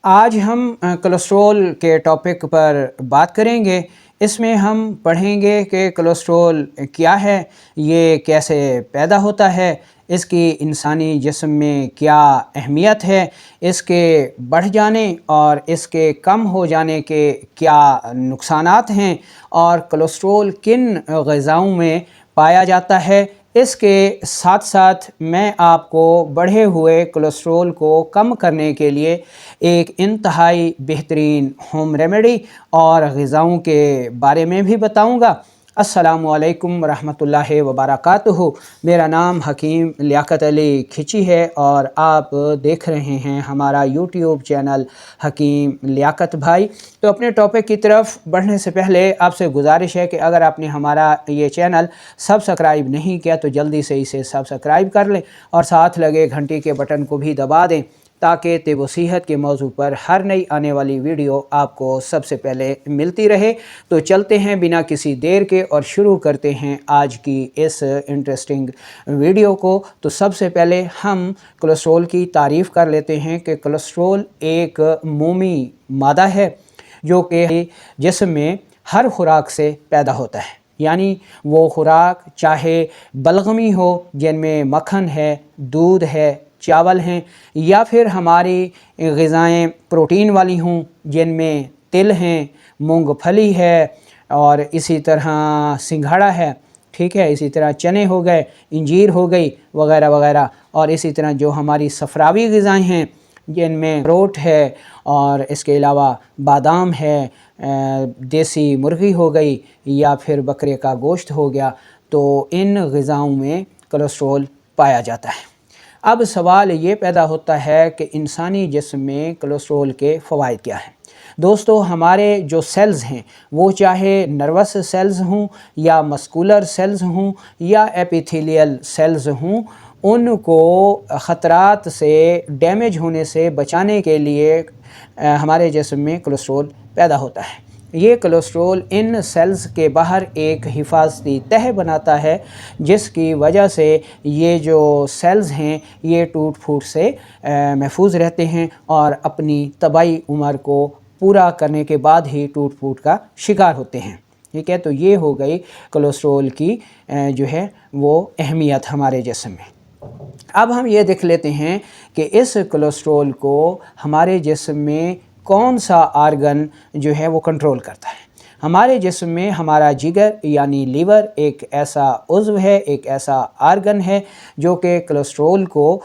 آج ہم کولیسٹرول کے ٹاپک پر بات کریں گے۔ اس میں ہم پڑھیں گے کہ کولیسٹرول کیا ہے، یہ کیسے پیدا ہوتا ہے، اس کی انسانی جسم میں کیا اہمیت ہے، اس کے بڑھ جانے اور اس کے کم ہو جانے کے کیا نقصانات ہیں، اور کولیسٹرول کن غذاؤں میں پایا جاتا ہے۔ اس کے ساتھ ساتھ میں آپ کو بڑھے ہوئے کولیسٹرول کو کم کرنے کے لیے ایک انتہائی بہترین ہوم ریمیڈی اور غذاؤں کے بارے میں بھی بتاؤں گا۔ السلام علیکم ورحمۃ اللہ وبرکاتہ۔ میرا نام حکیم لیاقت علی کھچی ہے اور آپ دیکھ رہے ہیں ہمارا یوٹیوب چینل حکیم لیاقت بھائی۔ تو اپنے ٹاپک کی طرف بڑھنے سے پہلے آپ سے گزارش ہے کہ اگر آپ نے ہمارا یہ چینل سبسکرائب نہیں کیا تو جلدی سے اسے سبسکرائب کر لیں اور ساتھ لگے گھنٹی کے بٹن کو بھی دبا دیں تاکہ طب و صحت کے موضوع پر ہر نئی آنے والی ویڈیو آپ کو سب سے پہلے ملتی رہے۔ تو چلتے ہیں بنا کسی دیر کے اور شروع کرتے ہیں آج کی اس انٹرسٹنگ ویڈیو کو۔ تو سب سے پہلے ہم کولیسٹرول کی تعریف کر لیتے ہیں کہ کولیسٹرول ایک مومی مادہ ہے جو کہ جسم میں ہر خوراک سے پیدا ہوتا ہے، یعنی وہ خوراک چاہے بلغمی ہو جن میں مکھن ہے، دودھ ہے، چاول ہیں، یا پھر ہماری غذائیں پروٹین والی ہوں جن میں تل ہیں، مونگ پھلی ہے اور اسی طرح سنگھاڑا ہے، ٹھیک ہے، اسی طرح چنے ہو گئے، انجیر ہو گئی وغیرہ وغیرہ، اور اسی طرح جو ہماری صفراوی غذائیں ہیں جن میں اخروٹ ہے اور اس کے علاوہ بادام ہے، دیسی مرغی ہو گئی یا پھر بکرے کا گوشت ہو گیا، تو ان غذاؤں میں کولیسٹرول پایا جاتا ہے۔ اب سوال یہ پیدا ہوتا ہے کہ انسانی جسم میں کولیسٹرول کے فوائد کیا ہیں؟ دوستو، ہمارے جو سیلز ہیں وہ چاہے نروس سیلز ہوں یا مسکولر سیلز ہوں یا ایپیتھیلیل سیلز ہوں، ان کو خطرات سے، ڈیمیج ہونے سے بچانے کے لیے ہمارے جسم میں کولیسٹرول پیدا ہوتا ہے۔ یہ کولیسٹرول ان سیلز کے باہر ایک حفاظتی تہہ بناتا ہے جس کی وجہ سے یہ جو سیلز ہیں یہ ٹوٹ پھوٹ سے محفوظ رہتے ہیں اور اپنی طبعی عمر کو پورا کرنے کے بعد ہی ٹوٹ پھوٹ کا شکار ہوتے ہیں، ٹھیک ہے۔ تو یہ ہو گئی کولیسٹرول کی جو ہے وہ اہمیت ہمارے جسم میں۔ اب ہم یہ دیکھ لیتے ہیں کہ اس کولیسٹرول کو ہمارے جسم میں کون سا آرگن جو ہے وہ کنٹرول کرتا ہے۔ ہمارے جسم میں ہمارا جگر یعنی لیور ایک ایسا عضو ہے، ایک ایسا آرگن ہے جو کہ کولیسٹرول کو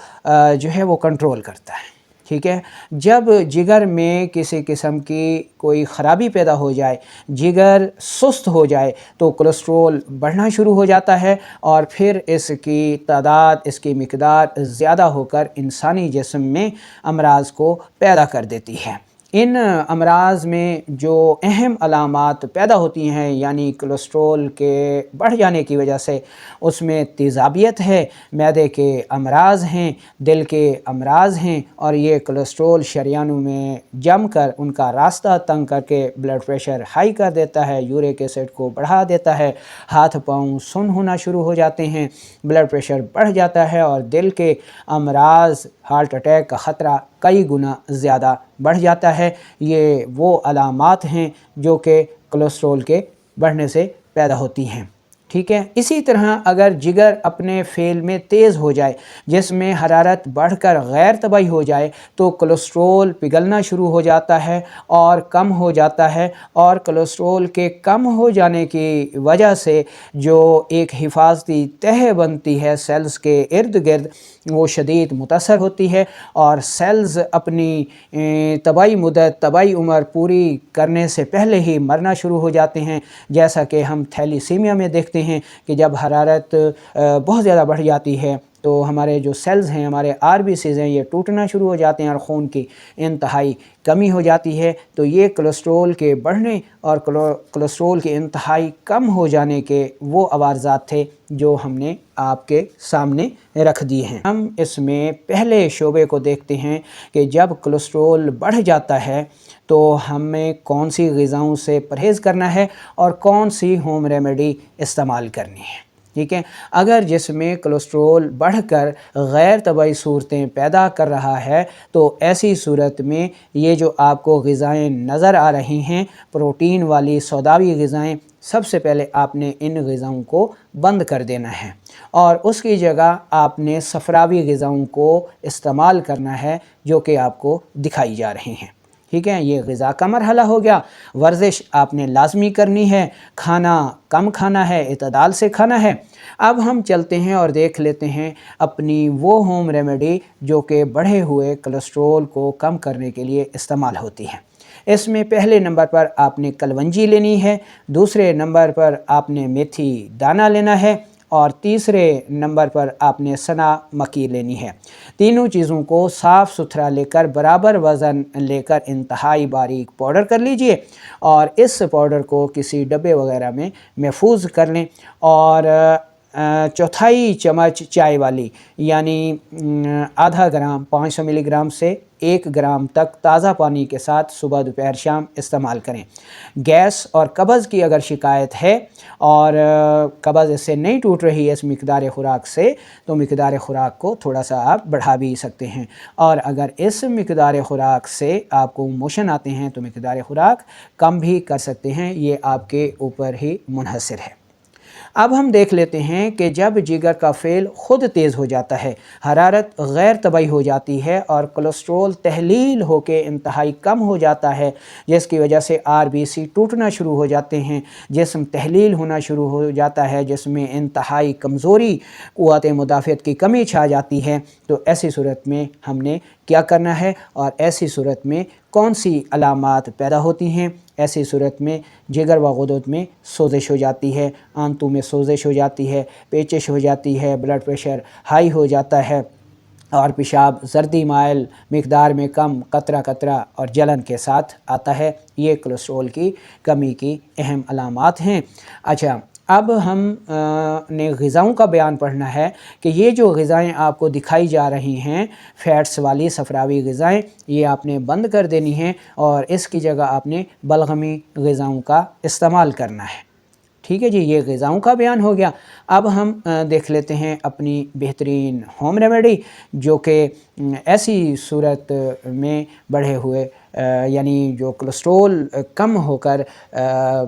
جو ہے وہ کنٹرول کرتا ہے، ٹھیک ہے۔ جب جگر میں کسی قسم کی کوئی خرابی پیدا ہو جائے، جگر سست ہو جائے تو کولیسٹرول بڑھنا شروع ہو جاتا ہے اور پھر اس کی تعداد، اس کی مقدار زیادہ ہو کر انسانی جسم میں امراض کو پیدا کر دیتی ہے۔ ان امراض میں جو اہم علامات پیدا ہوتی ہیں یعنی کولیسٹرول کے بڑھ جانے کی وجہ سے، اس میں تیزابیت ہے، معدے کے امراض ہیں، دل کے امراض ہیں، اور یہ کولیسٹرول شریانوں میں جم کر ان کا راستہ تنگ کر کے بلڈ پریشر ہائی کر دیتا ہے، یورک ایسڈ کو بڑھا دیتا ہے، ہاتھ پاؤں سن ہونا شروع ہو جاتے ہیں، بلڈ پریشر بڑھ جاتا ہے اور دل کے امراض، ہارٹ اٹیک کا خطرہ کئی گنا زیادہ بڑھ جاتا ہے۔ یہ وہ علامات ہیں جو کہ کولیسٹرول کے بڑھنے سے پیدا ہوتی ہیں، ٹھیک ہے۔ اسی طرح اگر جگر اپنے فعل میں تیز ہو جائے، جس میں حرارت بڑھ کر غیر طبعی ہو جائے، تو کولیسٹرول پگھلنا شروع ہو جاتا ہے اور کم ہو جاتا ہے، اور کولیسٹرول کے کم ہو جانے کی وجہ سے جو ایک حفاظتی تہہ بنتی ہے سیلز کے ارد گرد، وہ شدید متاثر ہوتی ہے اور سیلز اپنی طبعی مدت، طبعی عمر پوری کرنے سے پہلے ہی مرنا شروع ہو جاتے ہیں، جیسا کہ ہم تھیلیسیمیا میں دیکھتے ہیں کہ جب حرارت بہت زیادہ بڑھ جاتی ہے تو ہمارے جو سیلز ہیں، ہمارے آر بی سیز ہیں، یہ ٹوٹنا شروع ہو جاتے ہیں اور خون کی انتہائی کمی ہو جاتی ہے۔ تو یہ کولیسٹرول کے بڑھنے اور کولیسٹرول کے انتہائی کم ہو جانے کے وہ عوارضات تھے جو ہم نے آپ کے سامنے رکھ دیے ہیں۔ ہم اس میں پہلے شعبے کو دیکھتے ہیں کہ جب کولیسٹرول بڑھ جاتا ہے تو ہمیں کون سی غذاؤں سے پرہیز کرنا ہے اور کون سی ہوم ریمیڈی استعمال کرنی ہے۔ ٹھیک ہے۔ اگر جسم میں کولیسٹرول بڑھ کر غیر طبعی صورتیں پیدا کر رہا ہے تو ایسی صورت میں یہ جو آپ کو غذائیں نظر آ رہی ہیں پروٹین والی سوداوی غذائیں، سب سے پہلے آپ نے ان غذاؤں کو بند کر دینا ہے اور اس کی جگہ آپ نے صفراوی غذاؤں کو استعمال کرنا ہے جو کہ آپ کو دکھائی جا رہی ہیں، ٹھیک ہے۔ یہ غذا کا مرحلہ ہو گیا۔ ورزش آپ نے لازمی کرنی ہے، کھانا کم کھانا ہے، اعتدال سے کھانا ہے۔ اب ہم چلتے ہیں اور دیکھ لیتے ہیں اپنی وہ ہوم ریمیڈی جو کہ بڑھے ہوئے کولیسٹرول کو کم کرنے کے لیے استعمال ہوتی ہے۔ اس میں پہلے نمبر پر آپ نے کلونجی لینی ہے، دوسرے نمبر پر آپ نے میتھی دانہ لینا ہے اور تیسرے نمبر پر آپ نے سنا مکی لینی ہے۔ تینوں چیزوں کو صاف ستھرا لے کر برابر وزن لے کر انتہائی باریک پاؤڈر کر لیجئے اور اس پاؤڈر کو کسی ڈبے وغیرہ میں محفوظ کر لیں اور چوتھائی چمچ چائے والی یعنی آدھا گرام 500 ملی گرام سے 1 گرام تک تازہ پانی کے ساتھ صبح دوپہر شام استعمال کریں۔ گیس اور قبض کی اگر شکایت ہے اور قبض اس سے نہیں ٹوٹ رہی ہے اس مقدار خوراک سے تو مقدار خوراک کو تھوڑا سا آپ بڑھا بھی سکتے ہیں، اور اگر اس مقدار خوراک سے آپ کو موشن آتے ہیں تو مقدار خوراک کم بھی کر سکتے ہیں، یہ آپ کے اوپر ہی منحصر ہے۔ اب ہم دیکھ لیتے ہیں کہ جب جگر کا فعل خود تیز ہو جاتا ہے، حرارت غیر طبعی ہو جاتی ہے اور کولیسٹرول تحلیل ہو کے انتہائی کم ہو جاتا ہے، جس کی وجہ سے RBC ٹوٹنا شروع ہو جاتے ہیں، جسم تحلیل ہونا شروع ہو جاتا ہے، جس میں انتہائی کمزوری، قوت مدافعت کی کمی چھا جاتی ہے، تو ایسی صورت میں ہم نے کیا کرنا ہے اور ایسی صورت میں کون سی علامات پیدا ہوتی ہیں؟ ایسی صورت میں جگر و غدود میں سوزش ہو جاتی ہے، آنتوں میں سوزش ہو جاتی ہے، پیچش ہو جاتی ہے، بلڈ پریشر ہائی ہو جاتا ہے اور پیشاب زردی مائل مقدار میں کم قطرہ قطرہ اور جلن کے ساتھ آتا ہے۔ یہ کولیسٹرول کی کمی کی اہم علامات ہیں۔ اچھا، اب ہم نے غذاؤں کا بیان پڑھنا ہے کہ یہ جو غذائیں آپ کو دکھائی جا رہی ہیں فیٹس والی صفراوی غذائیں، یہ آپ نے بند کر دینی ہیں اور اس کی جگہ آپ نے بلغمی غذاؤں کا استعمال کرنا ہے، ٹھیک ہے جی۔ یہ غذاؤں کا بیان ہو گیا۔ اب ہم دیکھ لیتے ہیں اپنی بہترین ہوم ریمیڈی جو کہ ایسی صورت میں بڑھے ہوئے یعنی جو کولیسٹرول کم ہو کر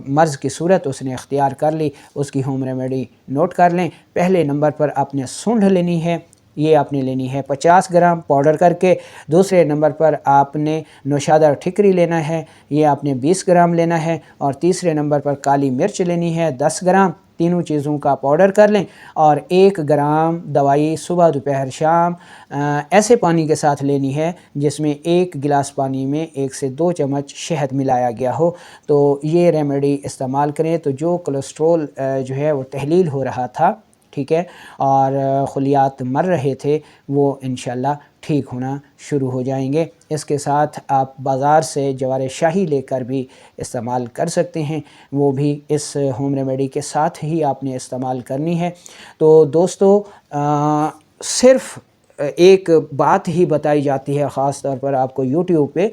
مرض کی صورت اس نے اختیار کر لی، اس کی ہوم ریمیڈی نوٹ کر لیں۔ پہلے نمبر پر آپ نے سونڈ لینی ہے، یہ آپ نے لینی ہے 50 گرام پاؤڈر کر کے۔ دوسرے نمبر پر آپ نے نوشادر ٹھکری لینا ہے، یہ آپ نے 20 گرام لینا ہے، اور تیسرے نمبر پر کالی مرچ لینی ہے 10 گرام۔ تینوں چیزوں کا پاؤڈر کر لیں اور 1 گرام دوائی صبح دوپہر شام ایسے پانی کے ساتھ لینی ہے جس میں 1 گلاس پانی میں 1 سے 2 چمچ شہد ملایا گیا ہو، تو یہ ریمیڈی استعمال کریں تو جو کولیسٹرول جو ہے وہ تحلیل ہو رہا تھا، ٹھیک ہے، اور خلیات مر رہے تھے، وہ انشاءاللہ ٹھیک ہونا شروع ہو جائیں گے۔ اس کے ساتھ آپ بازار سے جوار شاہی لے کر بھی استعمال کر سکتے ہیں، وہ بھی اس ہوم ریمیڈی کے ساتھ ہی آپ نے استعمال کرنی ہے۔ تو دوستو، صرف ایک بات ہی بتائی جاتی ہے خاص طور پر آپ کو یوٹیوب پہ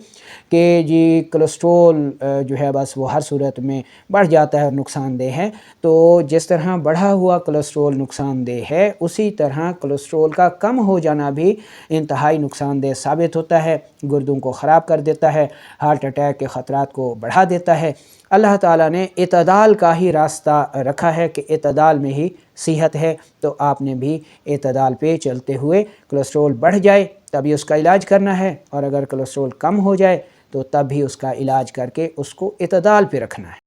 کہ جی کولیسٹرول جو ہے بس وہ ہر صورت میں بڑھ جاتا ہے اور نقصان دہ ہے، تو جس طرح بڑھا ہوا کولیسٹرول نقصان دہ ہے اسی طرح کولیسٹرول کا کم ہو جانا بھی انتہائی نقصان دہ ثابت ہوتا ہے، گردوں کو خراب کر دیتا ہے، ہارٹ اٹیک کے خطرات کو بڑھا دیتا ہے۔ اللہ تعالیٰ نے اعتدال کا ہی راستہ رکھا ہے کہ اعتدال میں ہی صحت ہے، تو آپ نے بھی اعتدال پہ چلتے ہوئے کولیسٹرول بڑھ جائے تبھی اس کا علاج کرنا ہے، اور اگر کولیسٹرول کم ہو جائے تو تب بھی اس کا علاج کر کے اس کو اعتدال پہ رکھنا ہے۔